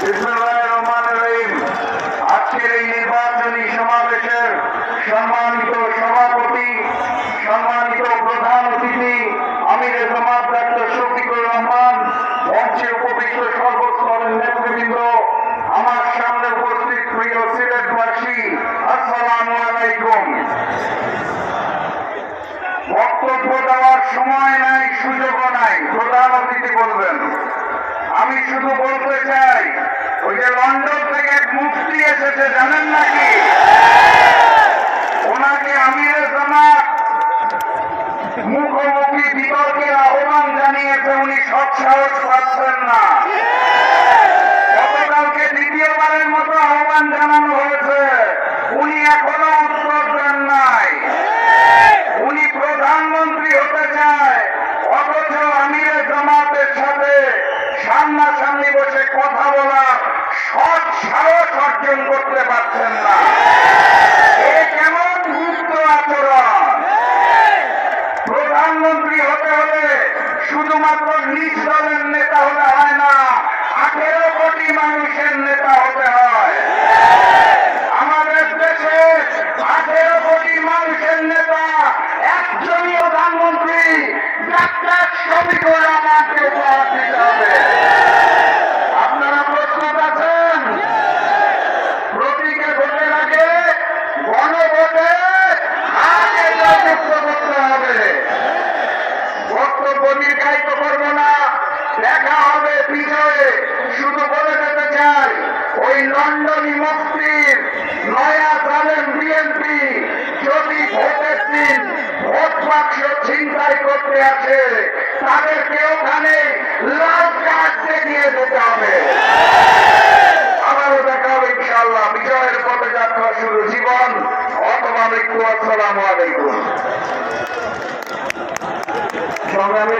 বিসমিল্লাহির রহমানির রহিম। আজকের এই নির্বাচনী সমাবেশের সম্মানিত সভাপতি, সম্মানিত প্রধান অতিথি আমিরে জামাত ডাক্তার শফিকুর রহমান, মঞ্চে উপবিষ্ট সর্বস্তরের নেতৃবৃন্দ, আমার সামনে উপস্থিত প্রিয় সিলেটবাসী, আসসালামু আলাইকুম। বক্তব্য দেওয়ার সময় নাই, সুযোগও নাই, প্রধান অতিথি বলবেন। আমি শুধু বলতে চাই, ওই যে লন্ডন থেকে এক মুফতি এসেছে জানেন নাকি? ওনাকে আমিরে জামাত মুখোমুখি বিতর্কের আহ্বান জানিয়েছে, উনি সৎসাহস পাচ্ছেন না। গতকালকে দ্বিতীয়বারের মতো আহ্বান জানানো হয়েছে, উনি এখনো উত্তর দেন নাই। উনি প্রধানমন্ত্রী হতে চায়, অথচ আমিরে জামাতের সাথে সামনাসামনি বসে কথা বলার সৎ সাহস অর্জন করতে পারছেন না। এ কেমন গুপ্ত আচরণ? প্রধানমন্ত্রী হতে হলে শুধুমাত্র নিজ দলের নেতা হলে হয় না, 18 কোটি মানুষের নেতা হতে হয়। আমাদের দেশে 18 কোটি মানুষের নেতা একজনই প্রধানমন্ত্রী ডাক্তার শফিকুর রহমানকে উপহার দিতে হবে। আপনারা প্রস্তুত আছেন? প্রতীকে ভোটের আগে গণভোটে হাতে যুক্ত করতে হবে। বক্তব্য দীর্ঘায়িত করব না, দেখা হবে বিজয়ে। শুধু বলে যেতে চাই, ওই লন্ডনী মুফতির নয়া জালেম বিএনপি যদি ভোটের দিন ভোট বাক্স ছিনতাই করতে আসে, তাদেরকে ওখানে লাল কার্ড দেখিয়ে যেতে হবে। আবারও দেখা হবে ইনশাআল্লাহ। বিজয়ের পথে যাত্রা শুরু, জীবন অথবা মৃত্যু। আসসালামু আলাইকুম। সংগ্রামী